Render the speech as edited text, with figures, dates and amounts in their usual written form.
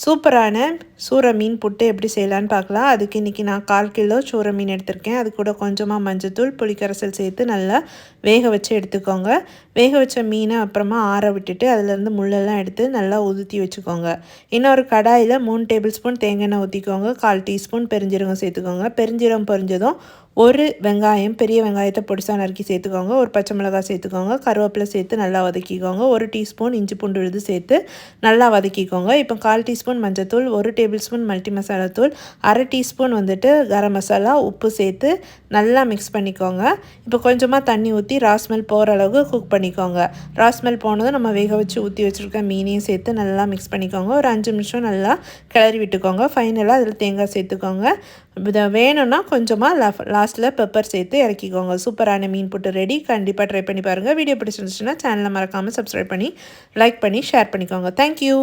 சூப்பரான சூர மீன் புட்டு எப்படி செய்யலான்னு பார்க்கலாம். அதுக்கு இன்றைக்கி நான் 1/4 கிலோ சூர மீன் எடுத்திருக்கேன். அது கூட கொஞ்சமாக மஞ்சத்தூள், புளிக்கரைசல் சேர்த்து நல்லா வேக வச்சு எடுத்துக்கோங்க. வேக வச்ச மீனை அப்புறமா ஆற விட்டுட்டு அதிலேருந்து முள்ளெல்லாம் எடுத்து நல்லா உதுத்தி வச்சுக்கோங்க. இன்னொரு கடாயில் 3 டேபிள் ஸ்பூன் தேங்காய் எண்ணெய் ஊற்றிக்கோங்க. 1/4 டீஸ்பூன் பெருஞ்சீரகம் சேர்த்துக்கோங்க. பெருஞ்சீரகம் பொரிஞ்சதும் ஒரு வெங்காயம், பெரிய வெங்காயத்தை பொடிசாக நறுக்கி சேர்த்துக்கோங்க. ஒரு பச்சை மிளகாய் சேர்த்துக்கோங்க. கருவேப்பிலை சேர்த்து நல்லா வதக்கிக்கோங்க. 1 டீஸ்பூன் இஞ்சி பூண்டு விழுது சேர்த்து நல்லா வதக்கிக்கோங்க. இப்போ 1/4 டீஸ்பூன் மஞ்சத்தூள், 1 டேபிள் ஸ்பூன் மல்டி மசாலா தூள், 1/2 டீஸ்பூன் கரம் மசாலா, உப்பு சேர்த்து நல்லா மிக்ஸ் பண்ணிக்கோங்க. இப்போ கொஞ்சமாக தண்ணி ஊற்றி ராஸ்மெல் போகிற அளவுக்கு குக் பண்ணிக்கோங்க. ராஸ்மெல் போனதும் நம்ம வேக வச்சு ஊற்றி வச்சுருக்க மீனையும் சேர்த்து நல்லா மிக்ஸ் பண்ணிக்கோங்க. ஒரு 5 நிமிஷம் நல்லா கிளறி விட்டுக்கோங்க. ஃபைனலாக அதில் தேங்காய் சேர்த்துக்கோங்க. இதை வேணும்னா கொஞ்சமாக லாஸ்ட்டில் பெப்பர் சேர்த்து இறக்கிக்கோங்க. சூப்பரான மீன் புட்டு ரெடி. கண்டிப்பாக ட்ரை பண்ணி பாருங்கள். வீடியோ பிடிச்சிருந்துச்சுன்னா சேனலை மறக்காமல் சப்ஸ்கிரைப் பண்ணி லைக் பண்ணி ஷேர் பண்ணிக்கோங்க. தேங்க்யூ.